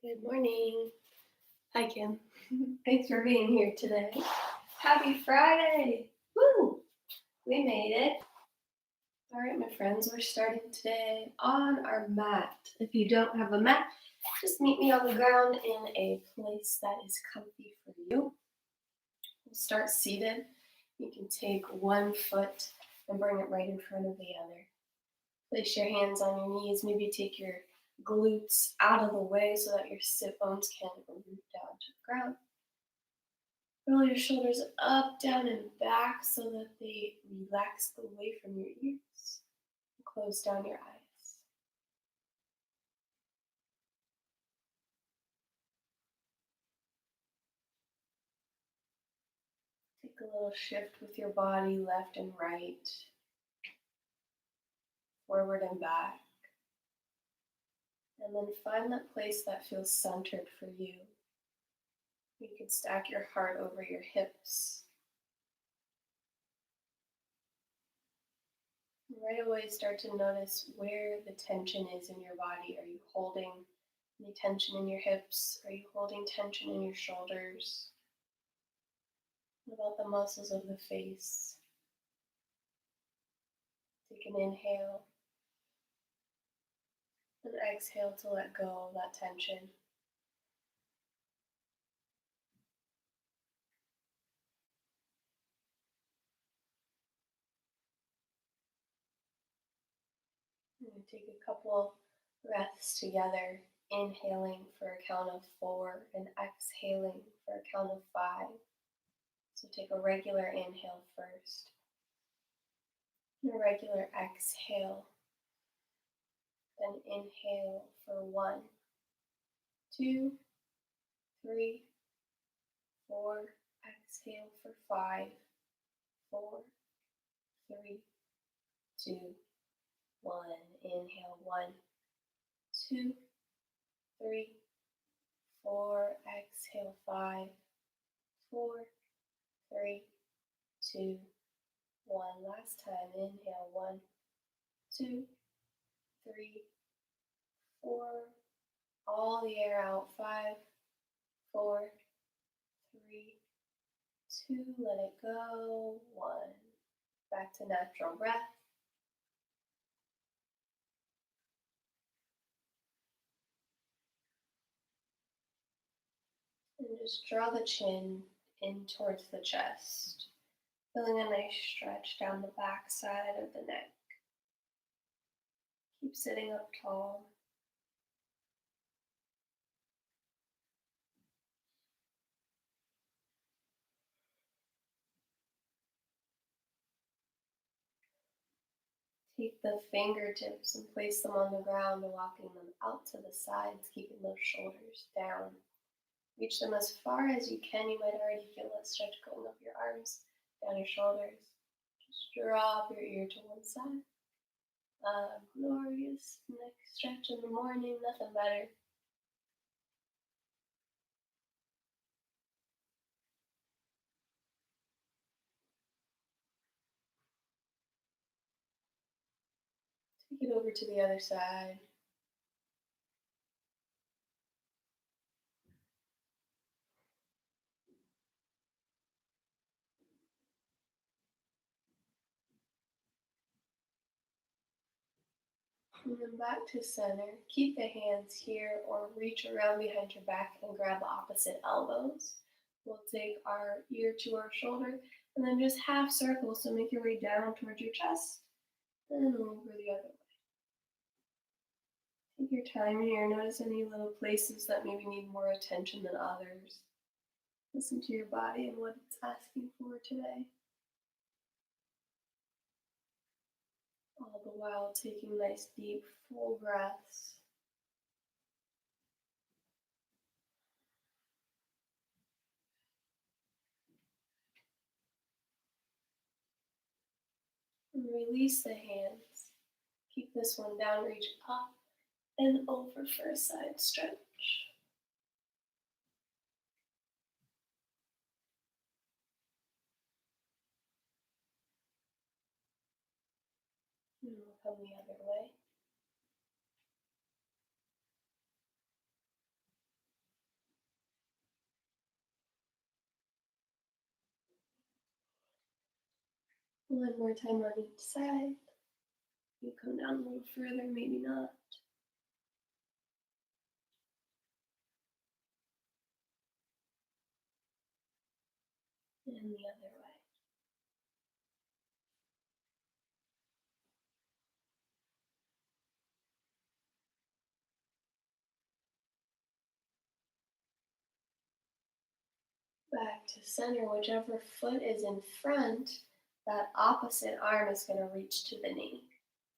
Good morning. Hi, Kim. Thanks for being here today. Happy Friday! Woo! We made it. All right, my friends, we're starting today on our mat. If you don't have a mat, just meet me on the ground in a place that is comfy for you. We'll start seated. You can take one foot and bring it right in front of the other. Place your hands on your knees. Maybe take your glutes out of the way so that your sit bones can root down to the ground. Roll your shoulders up, down, and back so that they relax away from your ears. Close down your eyes. Take a little shift with your body, left and right, forward and back. And then find that place that feels centered for you. You can stack your heart over your hips. Right away, start to notice where the tension is in your body. Are you holding any tension in your hips? Are you holding tension in your shoulders? What about the muscles of the face? Take an inhale and exhale to let go of that tension. I'm going to take a couple breaths together, inhaling for a count of 4 and exhaling for a count of 5. So take a regular inhale first, and a regular exhale. Then inhale for 1, 2, 3, 4. Exhale for 5, 4, 3, 2, 1. Inhale 1, 2, 3, 4. Exhale 5, 4, 3, 2, 1. Last time. Inhale 1, 2, 3, 4. All the air out. 5, 4, 3, 2. Let it go. 1. Back to natural breath. And just draw the chin in towards the chest, feeling a nice stretch down the back side of the neck. Keep sitting up tall. Take the fingertips and place them on the ground, walking them out to the sides, keeping those shoulders down. Reach them as far as you can. You might already feel a stretch going up your arms, down your shoulders. Just drop your ear to one side. A glorious neck stretch in the morning, nothing better. Take it over to the other side. And then back to center. Keep the hands here or reach around behind your back and grab the opposite elbows. We'll take our ear to our shoulder and then just half circle. So make your way down towards your chest and over the other way. Take your time here. Notice any little places that maybe need more attention than others. Listen to your body and what it's asking for today. All the while taking nice, deep, full breaths. And release the hands. Keep this one down, reach up and over for a side stretch. And we'll come the other way. One more time on each side. You come down a little further, maybe not. And the other way. Back to center, whichever foot is in front, that opposite arm is going to reach to the knee.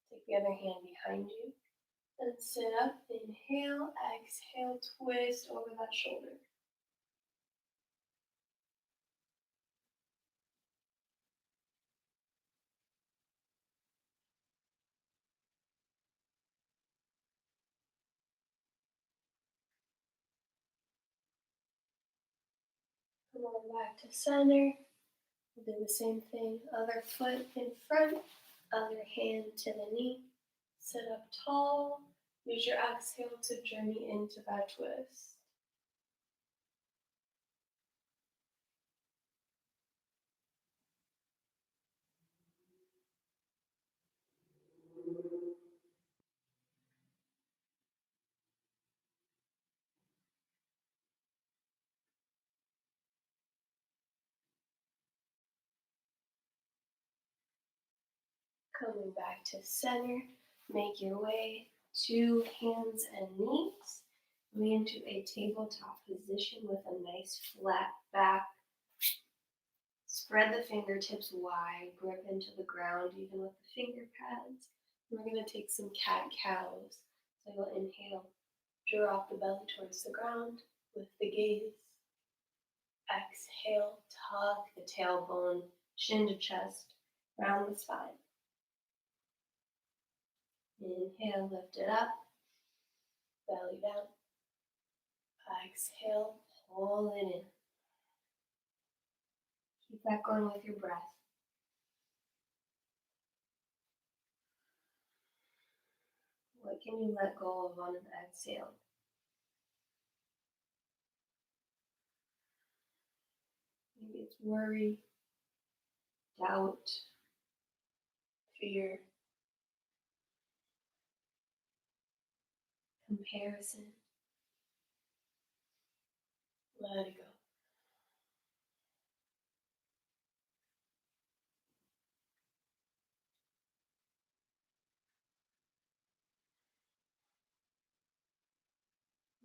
Take the other hand behind you and sit up. Inhale, exhale, twist over that shoulder. Come on back to center. We'll do the same thing. Other foot in front, other hand to the knee. Sit up tall. Use your exhale to journey into that twist. Coming back to center, make your way to hands and knees. Move into a tabletop position with a nice flat back. Spread the fingertips wide, grip into the ground even with the finger pads. We're going to take some cat-cows. So you'll inhale, drop the belly towards the ground with the gaze. Exhale, tuck the tailbone, chin to chest, round the spine. Inhale, lift it up, belly down. Exhale, pull it in. Keep that going with your breath. What can you let go of on an exhale? Maybe it's worry, doubt, fear, comparison. Let it go.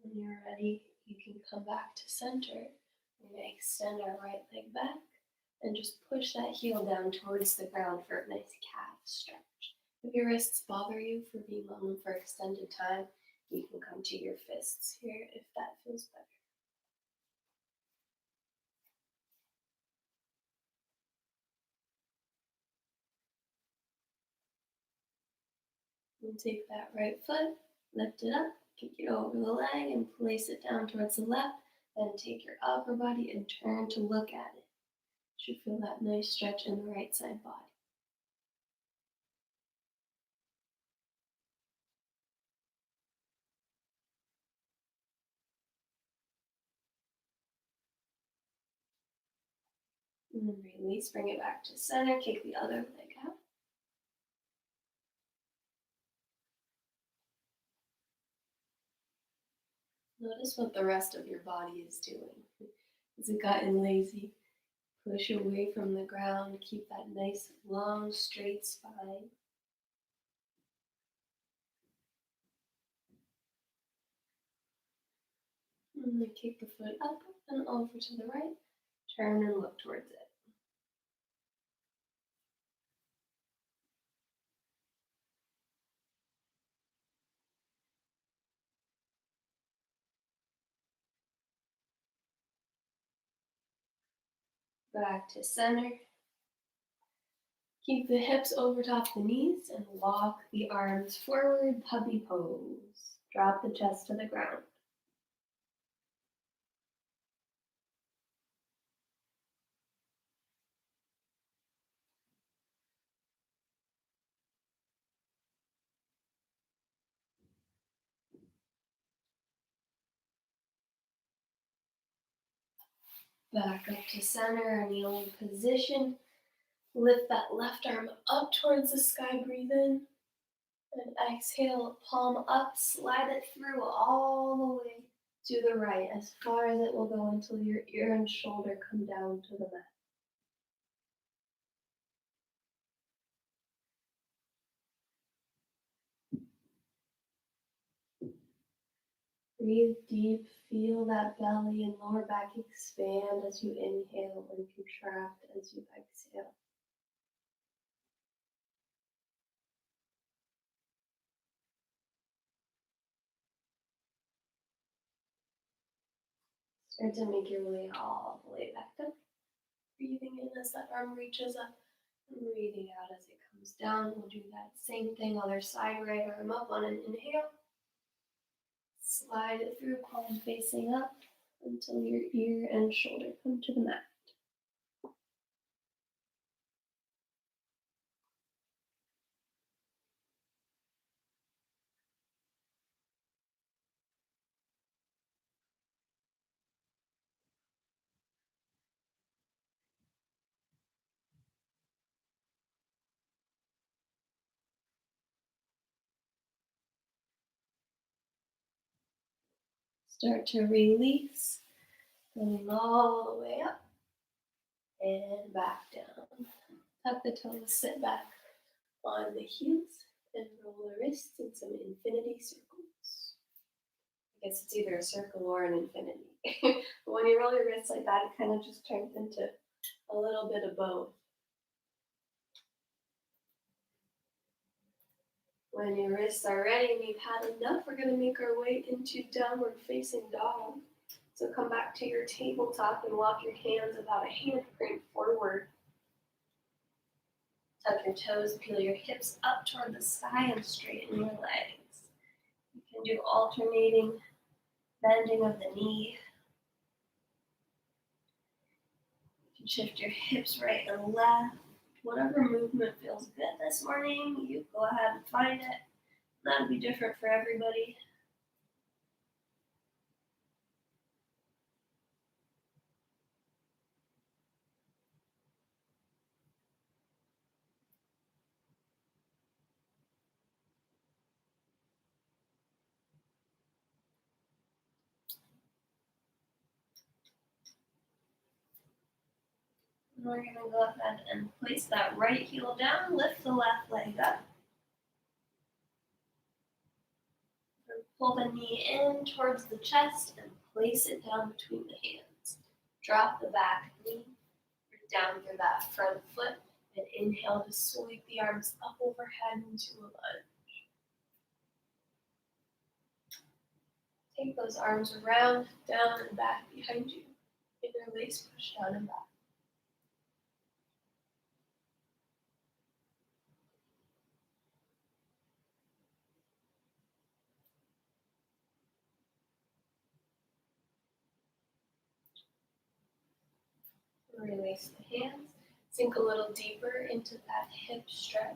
When you're ready, you can come back to center. We're going to extend our right leg back and just push that heel down towards the ground for a nice calf stretch. If your wrists bother you for being on them for extended time, you can come to your fists here if that feels better. And take that right foot, lift it up, kick it over the leg, and place it down towards the left. Then take your upper body and turn to look at it. You should feel that nice stretch in the right side body. And then release, bring it back to center, kick the other leg out. Notice what the rest of your body is doing. Has it gotten lazy? Push away from the ground, keep that nice, long, straight spine. And then kick the foot up and over to the right. Turn and look towards it. Back to center. Keep the hips over top the knees and walk the arms forward, puppy pose. Drop the chest to the ground. Back up to center, kneeling position. Lift that left arm up towards the sky, breathe in. And exhale, palm up, slide it through all the way to the right, as far as it will go until your ear and shoulder come down to the mat. Breathe deep, feel that belly and lower back expand as you inhale and contract as you exhale. Start to make your way all the way back up. Breathing in as that arm reaches up and breathing out as it comes down. We'll do that same thing, other side, right arm up on an inhale. Slide it through, palm facing up until your ear and shoulder come to the mat. Start to release, going all the way up and back down. Tuck the toes, sit back on the heels, and roll the wrists in some infinity circles. I guess it's either a circle or an infinity. But when you roll your wrists like that, it kind of just turns into a little bit of both. When your wrists are ready and you've had enough, we're going to make our way into downward facing dog. So come back to your tabletop and walk your hands about a handprint forward. Tuck your toes, peel your hips up toward the sky and straighten your legs. You can do alternating bending of the knee. You can shift your hips right and left. Whatever movement feels good this morning, you go ahead and find it. That'll be different for everybody. And we're going to go ahead and place that right heel down, lift the left leg up. And pull the knee in towards the chest and place it down between the hands. Drop the back knee down through that front foot and inhale to sweep the arms up overhead into a lunge. Take those arms around, down and back behind you. Interlace, push down and back. Release the hands. Sink a little deeper into that hip stretch.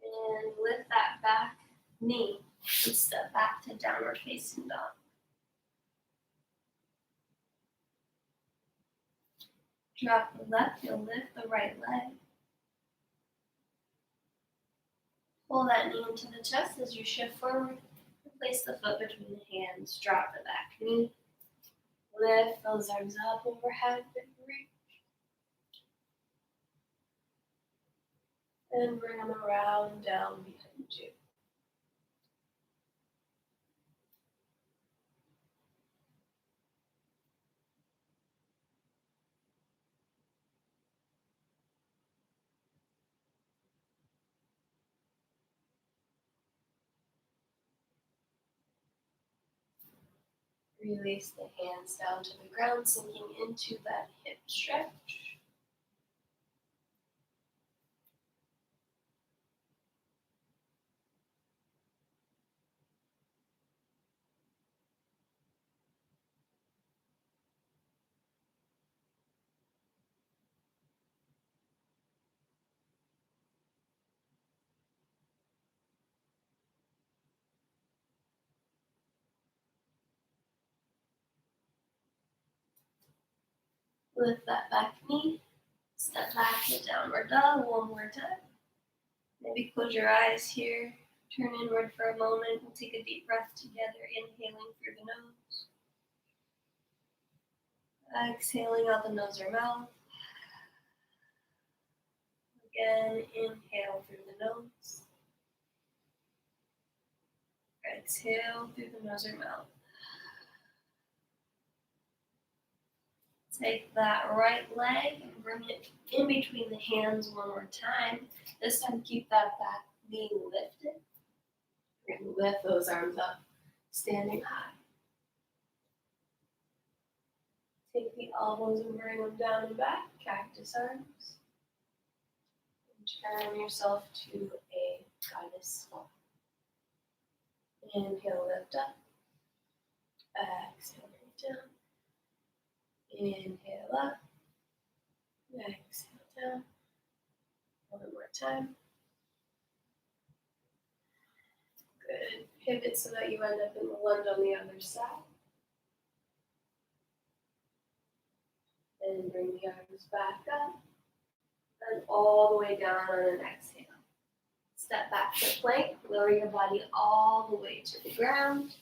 And lift that back knee and step back to downward facing dog. Drop the left heel, lift the right leg. Pull that knee into the chest as you shift forward. Place the foot between the hands. Drop the back knee. Lift those arms up overhead and reach. And bring them around down behind you. Release the hands down to the ground, sinking into that hip stretch. Lift that back knee. Step back to downward dog one more time. Maybe close your eyes here. Turn inward for a moment. We'll take a deep breath together, inhaling through the nose. Exhaling out the nose or mouth. Again, inhale through the nose. Exhale through the nose or mouth. Take that right leg and bring it in between the hands one more time. This time keep that back knee lifted. And lift those arms up, standing high. Take the elbows and bring them down and back, cactus arms. And turn yourself to a goddess swan. Inhale, lift up. Exhale, bring down. Inhale up. Exhale down. One more time. Good. Pivot so that you end up in the lunge on the other side. And bring the arms back up. And all the way down on an exhale. Step back to plank. Lower your body all the way to the ground.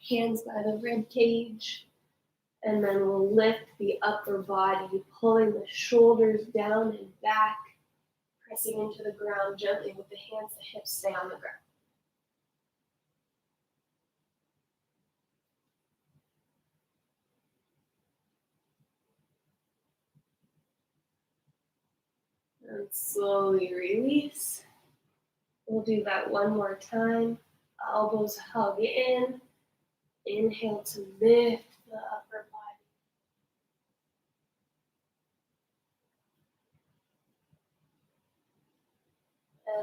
Hands by the rib cage. And then we'll lift the upper body, pulling the shoulders down and back, pressing into the ground gently with the hands, the hips stay on the ground. And slowly release. We'll do that one more time. Elbows hug in. Inhale to lift the upper body.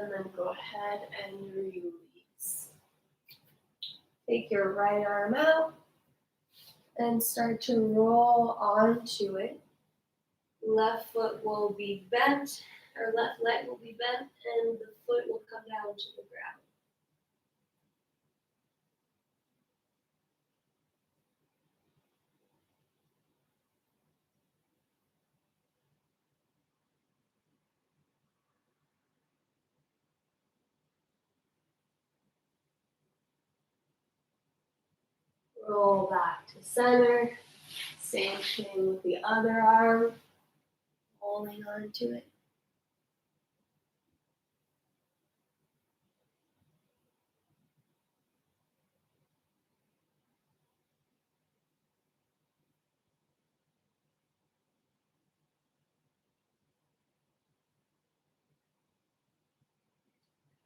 And then go ahead and release. Take your right arm out and start to roll onto it. Left foot will be bent, or left leg will be bent, and the foot will come down to the ground. Roll back to center. Same thing with the other arm. Holding on to it.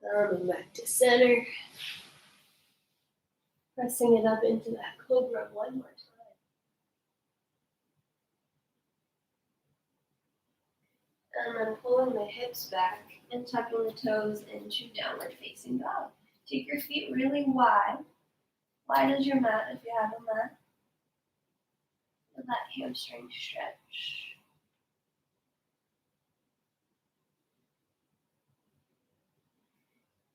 And back to center. Pressing it up into that cobra one more time. And then pulling the hips back and tucking the toes into downward facing dog. Take your feet really wide. Wide as your mat if you have a mat. Feel that hamstring stretch.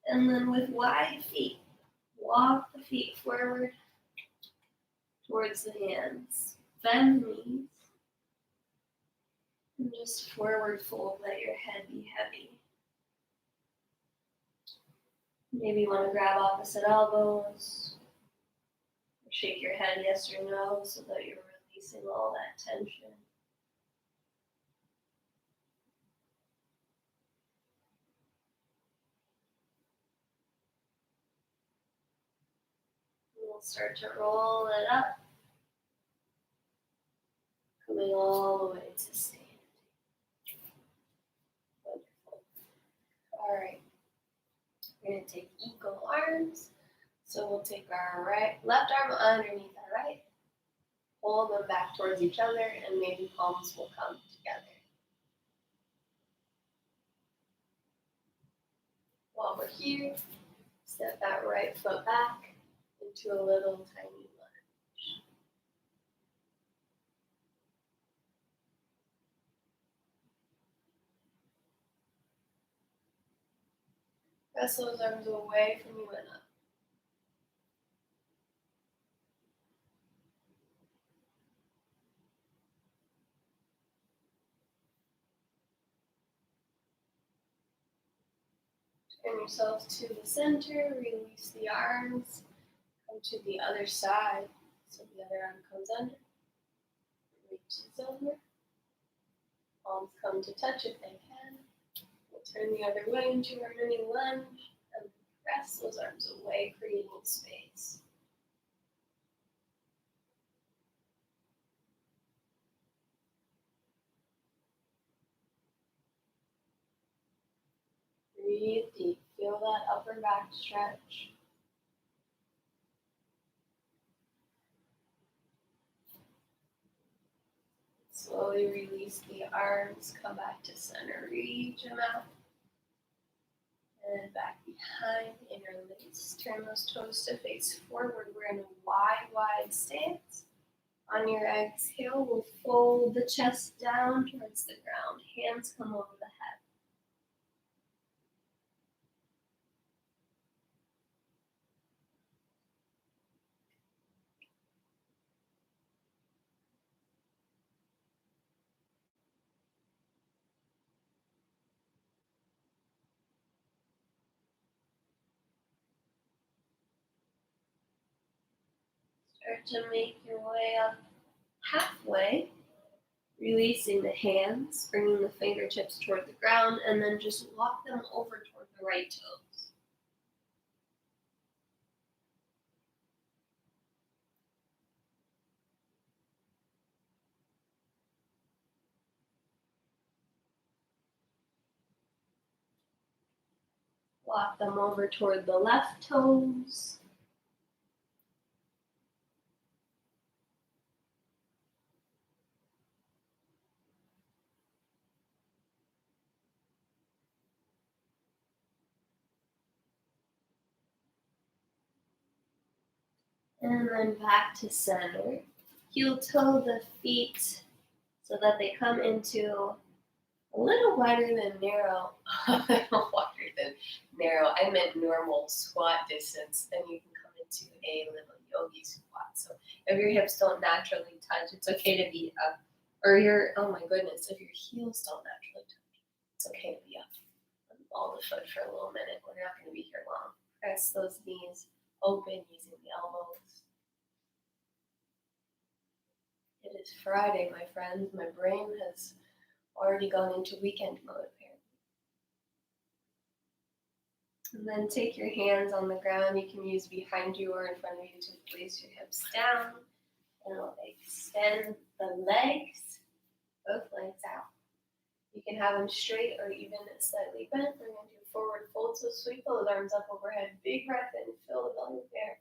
And then with wide feet, walk the feet forward towards the hands. Bend the knees. And just forward fold, let your head be heavy. Maybe you want to grab opposite elbows. Or shake your head yes or no so that you're releasing all that tension. We'll start to roll it up. Coming all the way to stand. Wonderful. All right. We're going to take eagle arms. So we'll take our left arm underneath our right. Hold them back towards each other and maybe palms will come together. While we're here, step that right foot back into a little tiny lunge. Press those arms away from you and up. Turn yourself to the center, release the arms, come to the other side. So the other arm comes under, reaches over, palms come to touch if they can. We'll turn the other way into our running lunge and press those arms away, creating space. Breathe deep. Feel that upper back stretch. Slowly release the arms. Come back to center. Reach them out. And back behind. Interlace. Turn those toes to face forward. We're in a wide stance. On your exhale, we'll fold the chest down towards the ground. Hands come over the head. Start to make your way up halfway, releasing the hands, bringing the fingertips toward the ground, and then just walk them over toward the right toes. Walk them over toward the left toes. And then back to center. Heel toe the feet so that they come into a little wider than narrow. Wider than narrow. I meant normal squat distance. Then you can come into a little yogi squat. So if your hips don't naturally touch, it's okay to be up. Or oh my goodness, if your heels don't naturally touch, it's okay to be up. Ball the foot for a little minute. We're not going to be here long. Press those knees open using the elbows. It is Friday, my friends. My brain has already gone into weekend mode, apparently. And then take your hands on the ground. You can use behind you or in front of you to place your hips down. And we'll extend the legs, both legs out. You can have them straight or even slightly bent. We're going to do forward fold, so sweep those arms up overhead. Big breath in, fill the belly with air.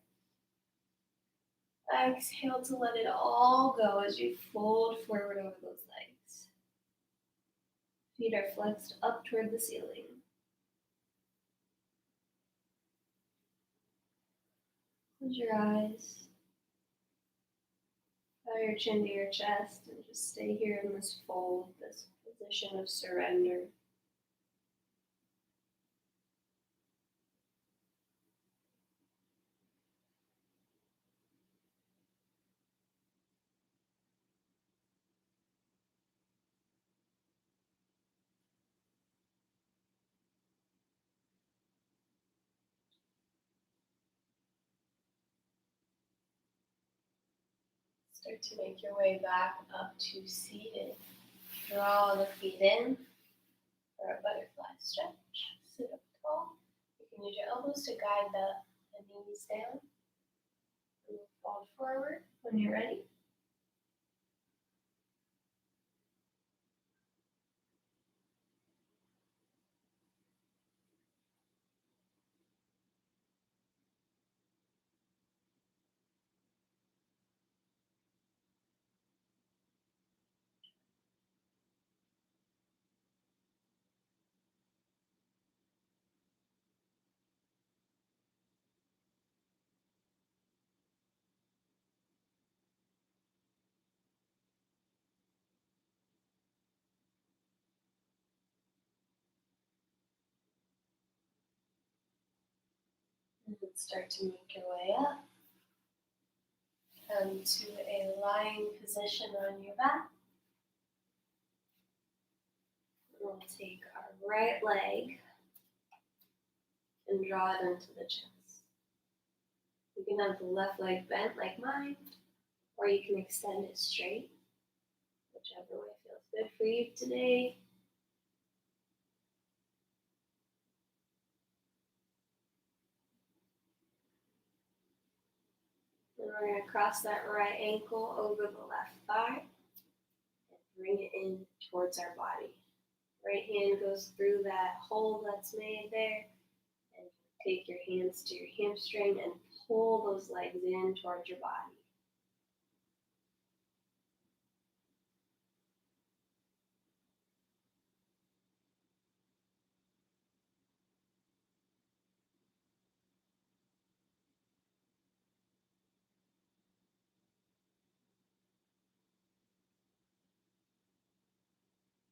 Exhale to let it all go as you fold forward over those legs. Feet are flexed up toward the ceiling. Close your eyes. Bow your chin to your chest and just stay here in this fold, this position of surrender. Start to make your way back up to seated. Draw the feet in for a butterfly stretch. Sit up tall. You can use your elbows to guide the knees down. And fold forward when you're ready. And then start to make your way up. Come to a lying position on your back. We'll take our right leg and draw it into the chest. You can have the left leg bent like mine, or you can extend it straight, whichever way feels good for you today. Then we're going to cross that right ankle over the left thigh and bring it in towards our body. Right hand goes through that hole that's made there, and take your hands to your hamstring and pull those legs in towards your body.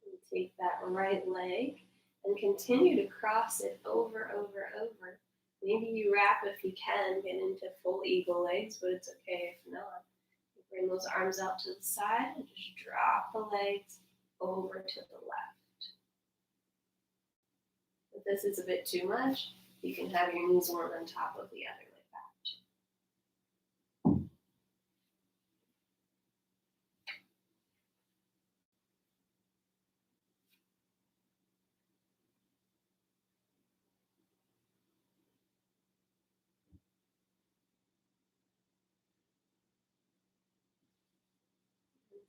And take that right leg and continue to cross it over. Maybe you wrap if you can, get into full eagle legs, but it's okay if not. You bring those arms out to the side and just drop the legs over to the left. If this is a bit too much, you can have your knees one on top of the other like that.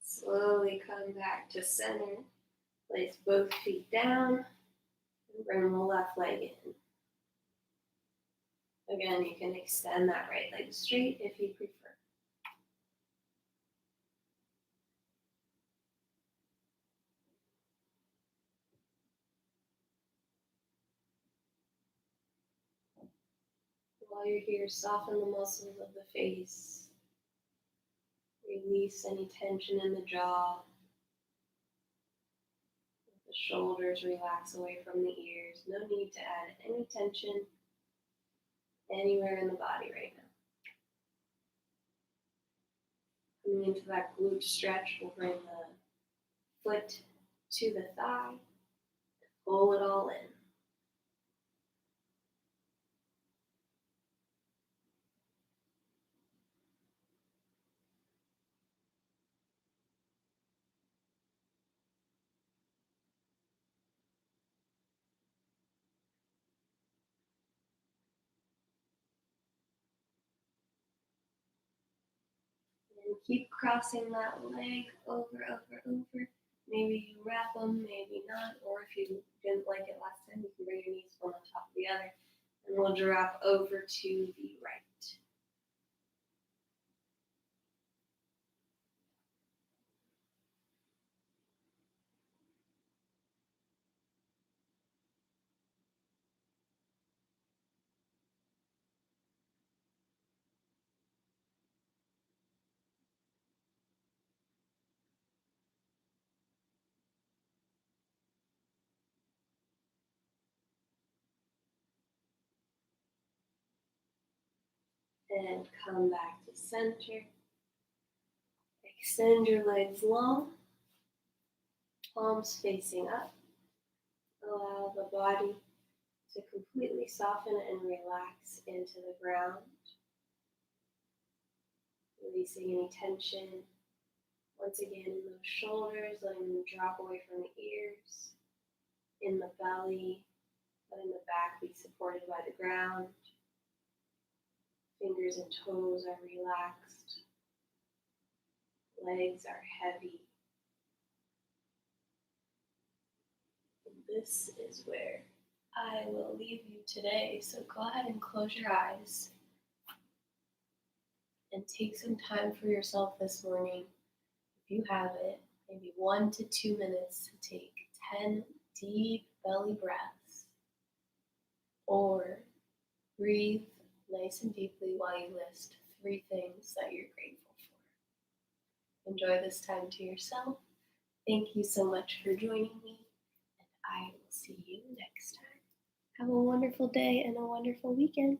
Slowly come back to center. Place both feet down and bring the left leg in. Again, you can extend that right leg straight if you prefer. While you're here, soften the muscles of the face. Release any tension in the jaw. Let the shoulders relax away from the ears. No need to add any tension anywhere in the body right now. Coming into that glute stretch, we'll bring the foot to the thigh. Pull it all in. And keep crossing that leg over. Maybe you wrap them, maybe not. Or if you didn't like it last time, you can bring your knees one on top of the other. And we'll drop over to the right. And come back to center. Extend your legs long, palms facing up. Allow the body to completely soften and relax into the ground. Releasing any tension. Once again, in those shoulders, letting them drop away from the ears. In the belly, letting the back be supported by the ground. Fingers and toes are relaxed. Legs are heavy. And this is where I will leave you today. So go ahead and close your eyes and take some time for yourself this morning. If you have it, maybe 1 to 2 minutes to take 10 deep belly breaths, or breathe nice and deeply while you list 3 things that you're grateful for. Enjoy this time to yourself. Thank you so much for joining me, and I will see you next time. Have a wonderful day and a wonderful weekend.